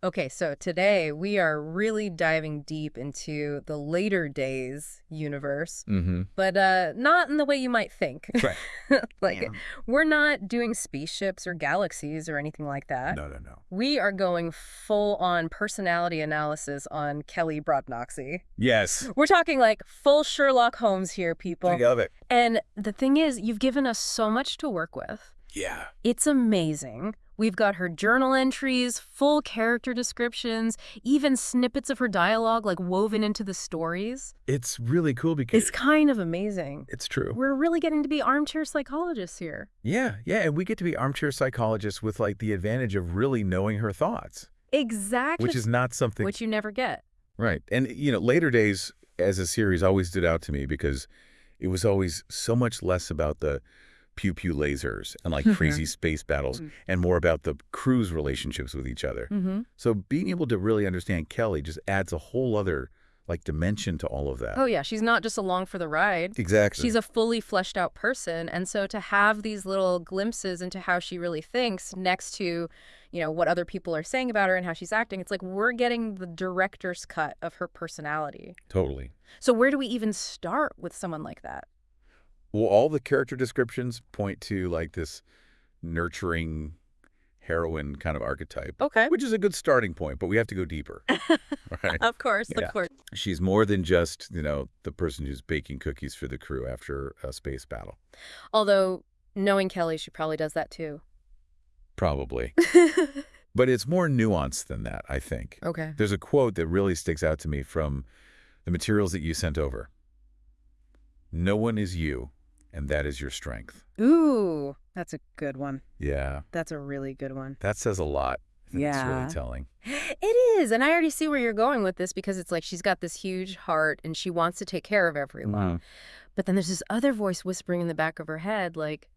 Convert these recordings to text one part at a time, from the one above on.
Okay, so today we are really diving deep into the later days universe, Mm-hmm. but not in the way you might think. Right. Like, Yeah. we're not doing spaceships or galaxies or anything like that. No, no, no. We are going full on personality analysis on Kelly Broadnoxie. Yes. We're talking like full Sherlock Holmes here, I people. love it. And the thing is, you've given us so much to work with. Yeah. It's amazing. We've got her journal entries, full character descriptions, even snippets of her dialogue like woven into the stories. It's really cool because It's kind of amazing. it's true. We're really getting to be armchair psychologists here. Yeah, yeah, and we get to be armchair psychologists with like the advantage of really knowing her thoughts, Exactly. which is not something Which you never get. right. And Later Days as a series always stood out to me because it was always so much less about the pew pew lasers and like crazy space battles and more about the crew's relationships with each other. Mm-hmm. So being able to really understand Kelly just adds a whole other like dimension to all of that. Oh, yeah. She's not just along for the ride. Exactly. She's a fully fleshed out person. And so to have these little glimpses into how she really thinks next to, what other people are saying about her and how she's acting, it's like we're getting the director's cut of her personality. Totally. So where do we even start with someone like that? Well, all the character descriptions point to like this nurturing heroine kind of archetype, Okay. which is a good starting point, but we have to go deeper, right? Of course, Yeah. of course. She's more than just, the person who's baking cookies for the crew after a space battle. Although, knowing Kelly, she probably does that too. Probably. But it's more nuanced than that, I think. Okay. There's a quote that really sticks out to me from the materials that you sent over. No one is you, and that is your strength. Ooh, that's a good one. Yeah, That's a really good one. that says a lot. I think It's Yeah. really telling. It is. And I already see where you're going with this because it's like she's got this huge heart and she wants to take care of everyone. But then there's this other voice whispering in the back of her head like,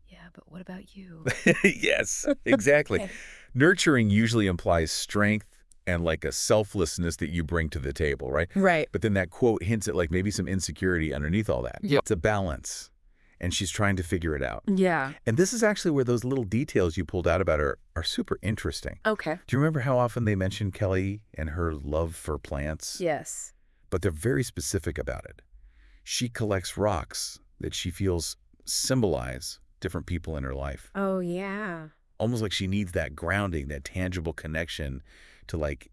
yeah, but what about you? Yes, exactly. Nurturing usually implies strength and like a selflessness that you bring to the table, right? Right. But then that quote hints at like maybe some insecurity underneath all that. Yep. It's a balance, and she's trying to figure it out. Yeah. And this is actually where those little details you pulled out about her are super interesting. Okay. Do you remember how often they mention Kelly and her love for plants? Yes. But they're very specific about it. She collects rocks that she feels symbolize different people in her life. Oh, yeah. Almost like she needs that grounding, that tangible connection to like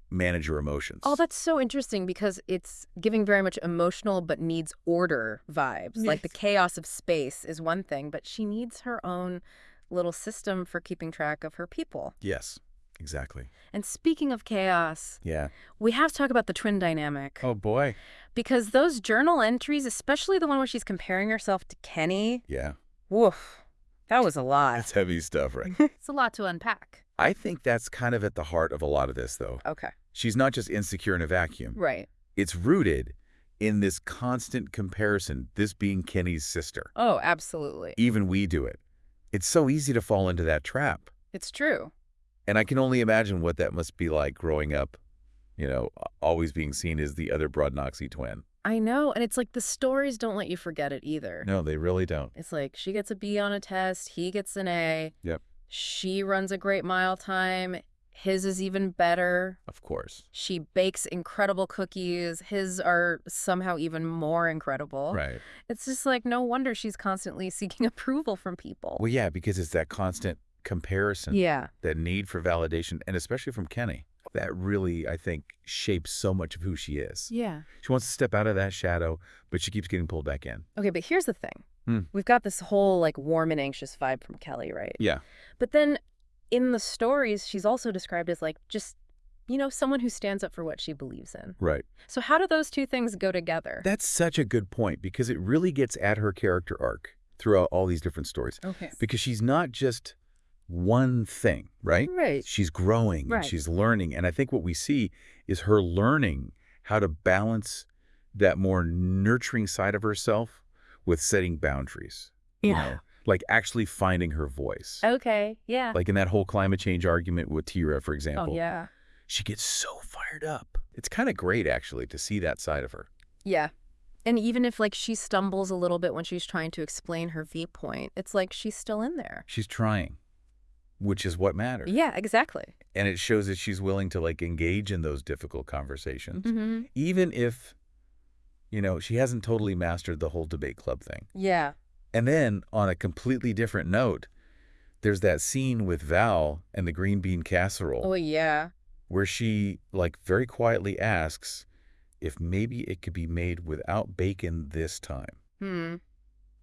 manage her emotions. Oh, that's so interesting because it's giving very much emotional but needs order vibes. Like the Yes. chaos of space is one thing, but she needs her own little system for keeping track of her people. Yes, exactly. And speaking of chaos, Yeah. we have to talk about the twin dynamic. Oh boy. Because those journal entries, especially the one where she's comparing herself to Kenny, Yeah. woof, that was a lot. That's heavy stuff, right? It's a lot to unpack. I think that's kind of at the heart of a lot of this, though. Okay. She's not just insecure in a vacuum. Right. It's rooted in this constant comparison, this being Kenny's sister. Oh, absolutely. Even we do it. It's so easy to fall into that trap. It's true. And I can only imagine what that must be like growing up, always being seen as the other Broadnoxie twin. I know. And it's like the stories don't let you forget it either. No, they really don't. It's like she gets a B on a test, he gets an A. Yep. She runs a great mile time. His is even better. Of course. She bakes incredible cookies. His are somehow even more incredible. Right. It's just like no wonder she's constantly seeking approval from people. Well, yeah, because it's that constant comparison, Yeah. that need for validation, and especially from Kenny. That really, I think, shapes so much of who she is. Yeah. She wants to step out of that shadow, but she keeps getting pulled back in. Okay, but here's the thing. Hmm. We've got this whole like warm and anxious vibe from Kelly, right? Yeah. But then in the stories, she's also described as like just, someone who stands up for what she believes in. Right. So how do those two things go together? That's such a good point because it really gets at her character arc throughout all these different stories. Okay. Because she's not just one thing, right? Right. She's growing Right. and she's learning. And I think what we see is her learning how to balance that more nurturing side of herself with setting boundaries. Like actually finding her voice. Okay. Yeah. Like in that whole climate change argument with Tira, for example. Oh, yeah. She gets so fired up. It's kind of great, actually, to see that side of her. Yeah. And even if like she stumbles a little bit when she's trying to explain her viewpoint, it's like she's still in there. She's trying. which is what matters. Yeah, exactly. And it shows that she's willing to, like, engage in those difficult conversations, even if, she hasn't totally mastered the whole debate club thing. Yeah. And then, on a completely different note, there's that scene with Val and the green bean casserole. Oh, yeah. Where she, like, very quietly asks if maybe it could be made without bacon this time.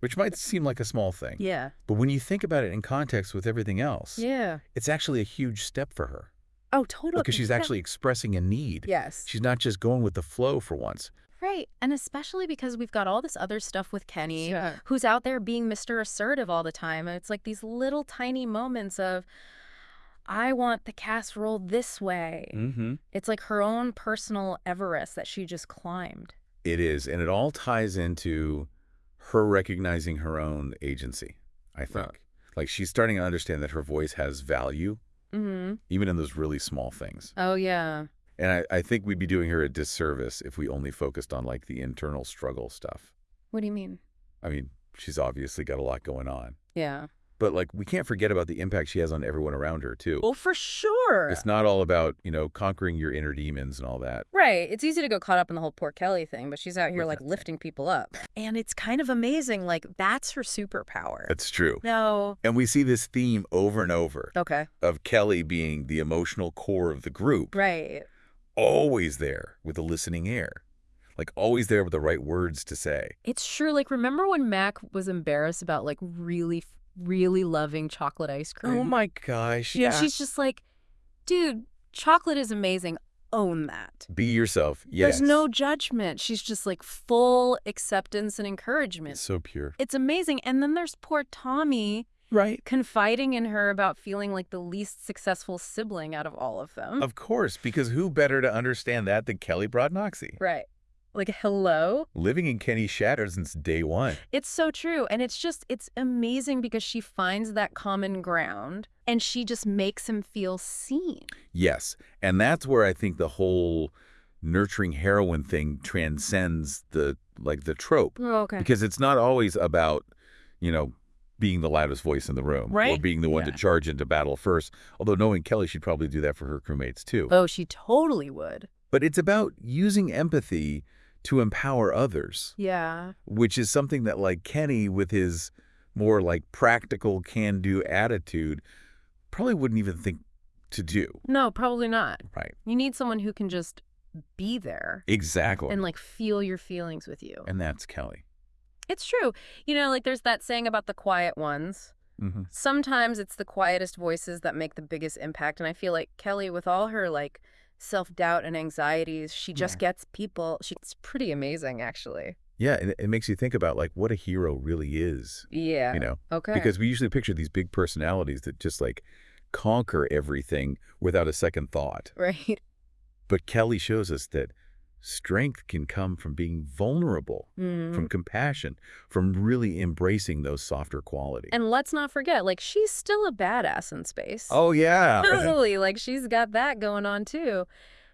Which might seem like a small thing. Yeah. But when you think about it in context with everything else, yeah, it's actually a huge step for her. Oh, totally. Because she's actually expressing a need. Yes. She's not just going with the flow for once. Right. And especially because we've got all this other stuff with Kenny, Sure. who's out there being Mr. Assertive all the time. And it's like these little tiny moments of, I want the casserole this way. It's like her own personal Everest that she just climbed. It is. And it all ties into her recognizing her own agency, I think. Right. Like, she's starting to understand that her voice has value, even in those really small things. Oh, yeah. And I think we'd be doing her a disservice if we only focused on, like, the internal struggle stuff. What do you mean? I mean, she's obviously got a lot going on. Yeah. But, like, we can't forget about the impact she has on everyone around her, too. Well, for sure. It's not all about, conquering your inner demons and all that. Right. It's easy to go caught up in the whole poor Kelly thing, but she's out here, like, Exactly. lifting people up. And it's kind of amazing. Like, that's her superpower. That's true. No. And we see this theme over and over Okay. of Kelly being the emotional core of the group. Right. Always there with a listening ear. Like, always there with the right words to say. It's true. Like, remember when Mac was embarrassed about, like, really loving chocolate ice cream? Oh, my gosh. And she's just like, dude, chocolate is amazing. Own that. Be yourself. Yes. There's no judgment. She's just like full acceptance and encouragement. It's so pure. It's amazing. And then there's poor Tommy Right. confiding in her about feeling like the least successful sibling out of all of them. Of course, because who better to understand that than Kelly Broadnoxie? Right. Like, hello? Living in Kenny's shadow since day one. It's so true. And it's amazing because she finds that common ground and she just makes him feel seen. Yes. And that's where I think the whole nurturing heroine thing transcends the trope. Oh, okay. Because it's not always about, being the loudest voice in the room. Right. Or being the one to charge into battle first. Although knowing Kelly, she'd probably do that for her crewmates too. Oh, she totally would. But it's about using empathy to empower others. Yeah. Which is something that, like, Kenny, with his more, like, practical can-do attitude, probably wouldn't even think to do. No, probably not. Right. You need someone who can just be there Exactly. and like feel your feelings with you. And that's Kelly. It's true. Like there's that saying about the quiet ones. Sometimes it's the quietest voices that make the biggest impact. And I feel like Kelly, with all her like self-doubt and anxieties, she just gets people. She's pretty amazing, actually. Yeah, and it makes you think about, like, what a hero really is. Yeah. Okay. Because we usually picture these big personalities that just, like, conquer everything without a second thought. Right. But Kelly shows us that strength can come from being vulnerable, from compassion, from really embracing those softer qualities. And let's not forget, like, she's still a badass in space. Oh, yeah. Totally. Like, she's got that going on, too.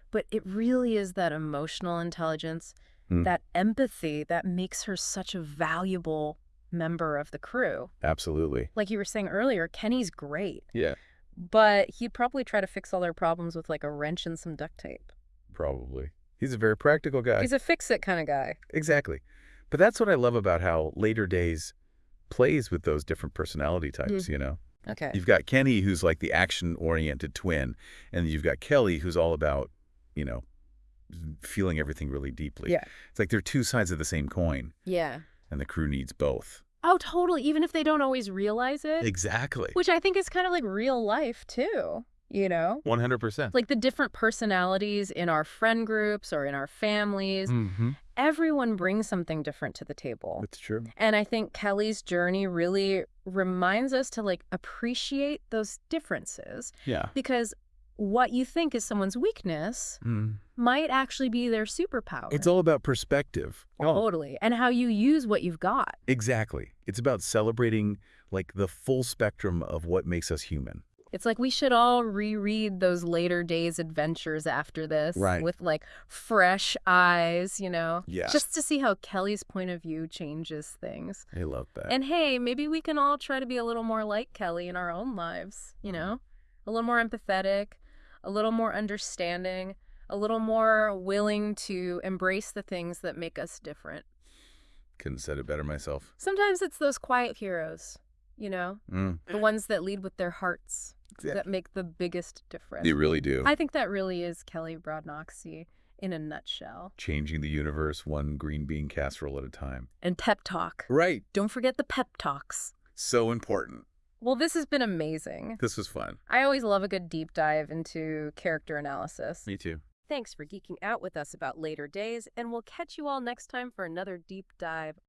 But it really is that emotional intelligence, that empathy that makes her such a valuable member of the crew. Absolutely. Like you were saying earlier, Kenny's great. Yeah. But he'd probably try to fix all their problems with, like, a wrench and some duct tape. Probably. He's a very practical guy. He's a fix-it kind of guy. Exactly. But that's what I love about how Later Days plays with those different personality types, Okay. You've got Kenny, who's like the action-oriented twin, and you've got Kelly, who's all about, feeling everything really deeply. Yeah. It's like they're two sides of the same coin, Yeah. and the crew needs both. Oh, totally. Even if they don't always realize it. Exactly. Which I think is kind of like real life, too. 100%. Like the different personalities in our friend groups or in our families. Everyone brings something different to the table. It's true. And I think Kelly's journey really reminds us to like appreciate those differences. Yeah. Because what you think is someone's weakness might actually be their superpower. It's all about perspective. Totally. And how you use what you've got. Exactly. It's about celebrating like the full spectrum of what makes us human. It's like we should all reread those Later Days adventures after this with like fresh eyes, you know? Yeah. Just to see how Kelly's point of view changes things. I love that. And hey, maybe we can all try to be a little more like Kelly in our own lives, you know? A little more empathetic, a little more understanding, a little more willing to embrace the things that make us different. Couldn't have said it better myself. Sometimes it's those quiet heroes, you know? The ones that lead with their hearts. That make the biggest difference. They really do. I think that really is Kelly Broadnoxie in a nutshell. Changing the universe one green bean casserole at a time. And pep talk. Right. Don't forget the pep talks. So important. Well, this has been amazing. This was fun. I always love a good deep dive into character analysis. Me too. Thanks for geeking out with us about Later Days, and we'll catch you all next time for another deep dive